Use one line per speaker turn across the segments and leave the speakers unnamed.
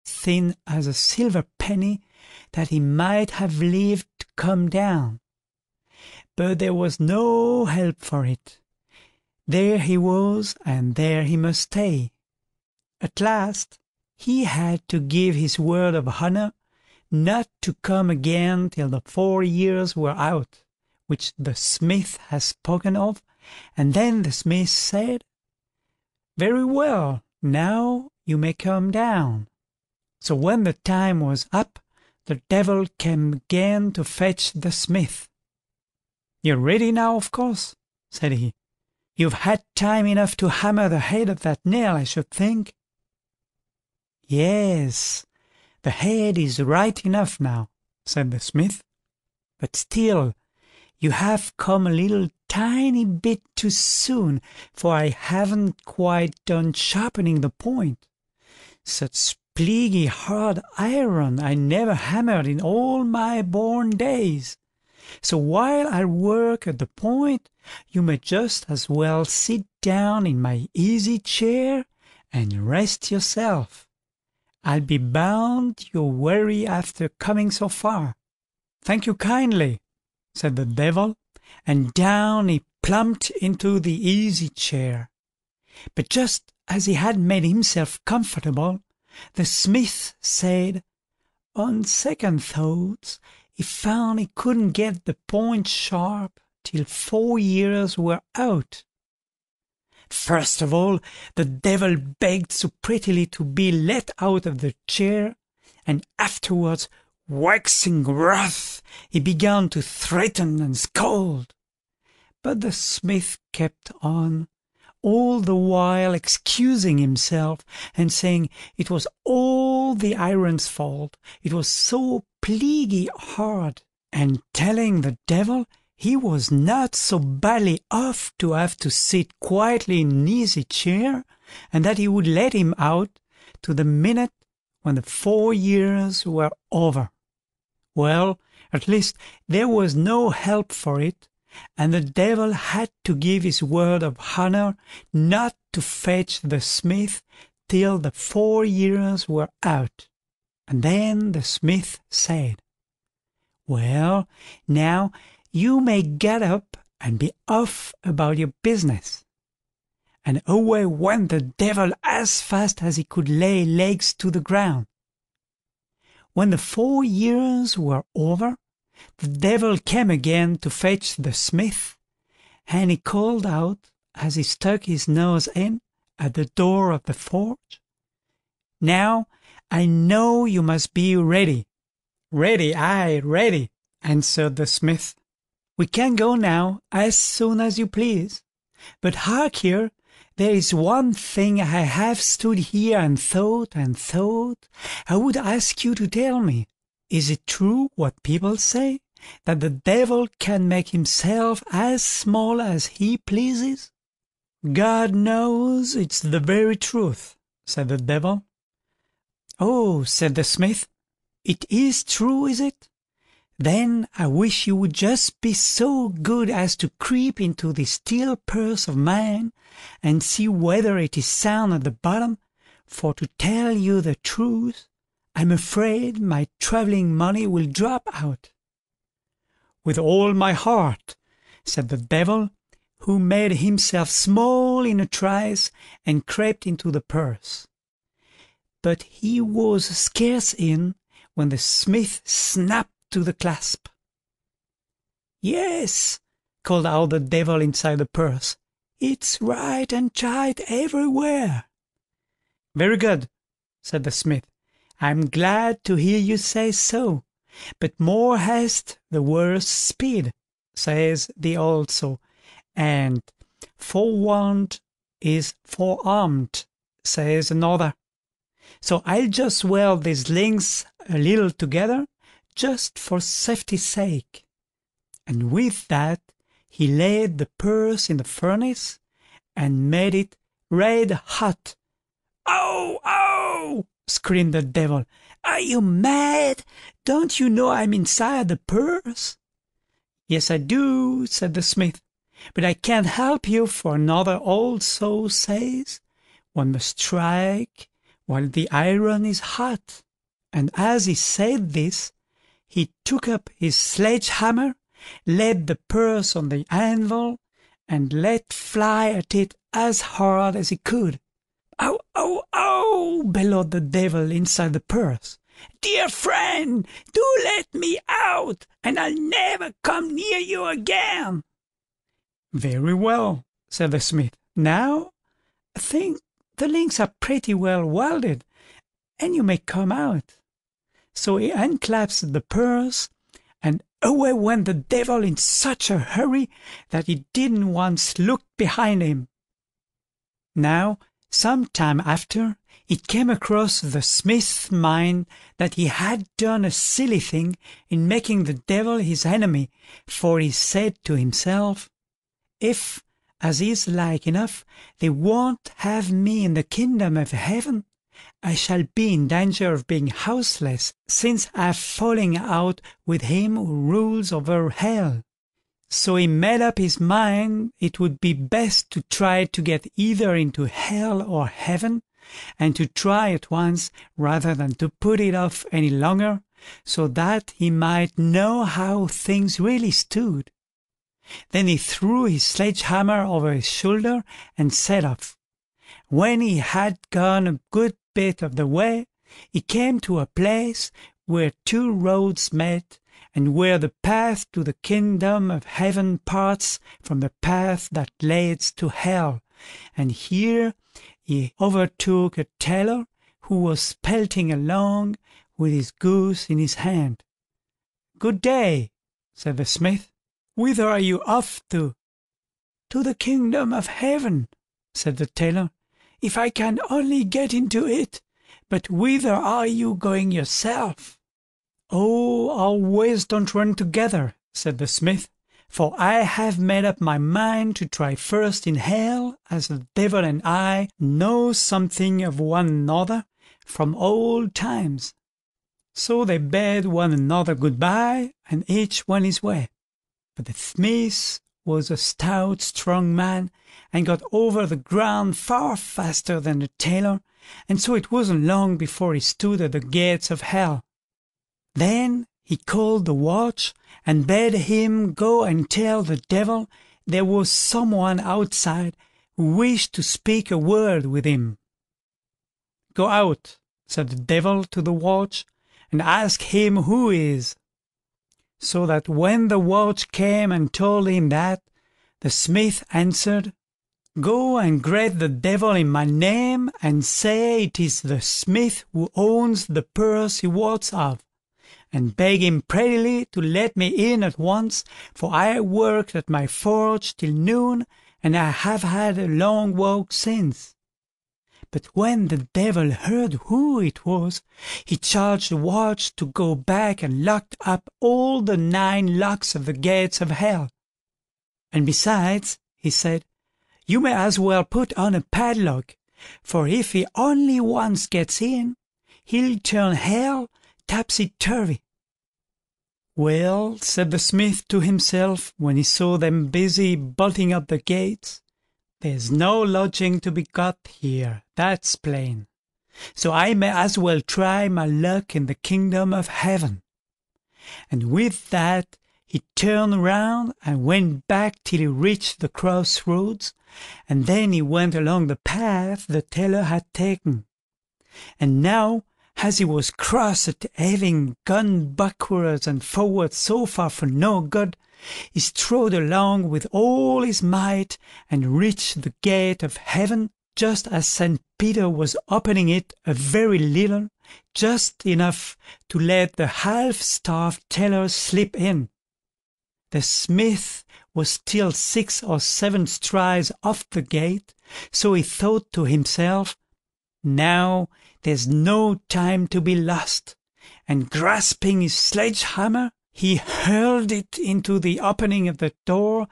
thin as a silver penny, that he might have lived to come down. But there was no help for it. There he was, and there he must stay. At last he had to give his word of honor not to come again till the 4 years were out, which the smith has spoken of, and then the smith said, "Very well, now you may come down." So when the time was up, the devil came again to fetch the smith. "You're ready now, of course," said he. "You've had time enough to hammer the head of that nail, I should think." "Yes, the head is right enough now," said the smith, "but still you have come a little tiny bit too soon, for I haven't quite done sharpening the point. Such plaguey hard iron I never hammered in all my born days. So while I work at the point, you may just as well sit down in my easy chair and rest yourself. I'll be bound you're weary after coming so far." "Thank you kindly," said the devil, and down he plumped into the easy chair. But just as he had made himself comfortable, the smith said, on second thoughts, he found he couldn't get the point sharp till 4 years were out. First of all, the devil begged so prettily to be let out of the chair, and afterwards, waxing wroth, he began to threaten and scold. But the smith kept on, all the while excusing himself and saying it was all the iron's fault, it was so plaguey hard, and telling the devil he was not so badly off to have to sit quietly in an easy chair, and that he would let him out to the minute when the 4 years were over. Well, at least there was no help for it, and the devil had to give his word of honor not to fetch the smith till the 4 years were out. And then the smith said, "Well, now you may get up and be off about your business." And away went the devil as fast as he could lay legs to the ground. When the 4 years were over, the devil came again to fetch the smith, and he called out as he stuck his nose in at the door of the forge, "Now I know you must be ready." "Ready, aye, ready," answered the smith. "We can go now as soon as you please. But hark here, there is one thing I have stood here and thought I would ask you to tell me. Is it true what people say, that the devil can make himself as small as he pleases?" "God knows it's the very truth," said the devil. "Oh," said the smith, "it is true, is it? Then I wish you would just be so good as to creep into this steel purse of mine, and see whether it is sound at the bottom, for to tell you the truth, I'm afraid my travelling money will drop out." "With all my heart," said the devil, who made himself small in a trice and crept into the purse. But he was scarce in when the smith snapped to the clasp. "Yes," called out the devil inside the purse, "it's right and tight everywhere." "Very good," said the smith. "I'm glad to hear you say so, but more haste the worse speed, says the old saw, and forewarned is forearmed, says another. So I'll just weld these links a little together, just for safety's sake." And with that he laid the purse in the furnace, and made it red hot. "Oh, oh!" screamed the devil. "Are you mad? Don't you know I'm inside the purse?" "Yes, I do," said the smith, "but I can't help you, for another old saw says, one must strike while the iron is hot." And as he said this, he took up his sledgehammer, laid the purse on the anvil, and let fly at it as hard as he could. "Ow, ow, ow!" bellowed the devil inside the purse. "Dear friend, do let me out, and I'll never come near you again." "Very well," said the smith. "Now I think the links are pretty well welded, and you may come out." So he unclasped the purse, and away went the devil in such a hurry that he didn't once look behind him. Now, some time after, it came across the smith's mind that he had done a silly thing in making the devil his enemy, for he said to himself, "If, as is like enough, they won't have me in the kingdom of heaven, I shall be in danger of being houseless, since I've fallen out with him who rules over hell." So he made up his mind it would be best to try to get either into hell or heaven, and to try at once rather than to put it off any longer, so that he might know how things really stood. Then he threw his sledgehammer over his shoulder and set off. When he had gone a good bit of the way, he came to a place where two roads met, and where the path to the kingdom of heaven parts from the path that leads to hell, and here he overtook a tailor who was pelting along with his goose in his hand. "Good day," said the smith. "Whither are you off to?" "To the kingdom of heaven," said the tailor, "if I can only get into it. But whither are you going yourself?" "Oh, our ways don't run together," said the smith, "for I have made up my mind to try first in hell, as the devil and I know something of one another from old times." So they bade one another good-bye, and each went his way. But the smith was a stout, strong man, and got over the ground far faster than the tailor, and so it wasn't long before he stood at the gates of hell. Then he called the watch, and bade him go and tell the devil there was someone outside who wished to speak a word with him. "Go out," said the devil to the watch, "and ask him who is." So that when the watch came and told him that, the smith answered, "Go and greet the devil in my name, and say it is the smith who owns the purse he wots of, and beg him prettily to let me in at once, for I worked at my forge till noon, and I have had a long walk since." But when the devil heard who it was, he charged the watch to go back and locked up all the 9 locks of the gates of hell. "And besides," he said, "you may as well put on a padlock, for if he only once gets in, he'll turn hell topsy-turvy." "Well," said the smith to himself, when he saw them busy bolting up the gates, "there's no lodging to be got here, that's plain, so I may as well try my luck in the kingdom of heaven." And with that he turned round and went back till he reached the crossroads, and then he went along the path the tailor had taken. And now, as he was cross at having gone backwards and forwards so far for no good, he strode along with all his might, and reached the gate of heaven just as St. Peter was opening it a very little, just enough to let the half-starved tailor slip in. The smith was still 6 or 7 strides off the gate, so he thought to himself, "Now there's no time to be lost," and grasping his sledgehammer, he hurled it into the opening of the door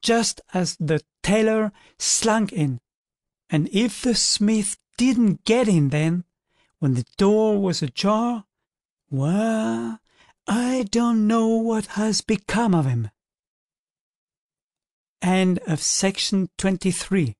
just as the tailor slunk in. And if the smith didn't get in then, when the door was ajar, well, I don't know what has become of him. End of section 23.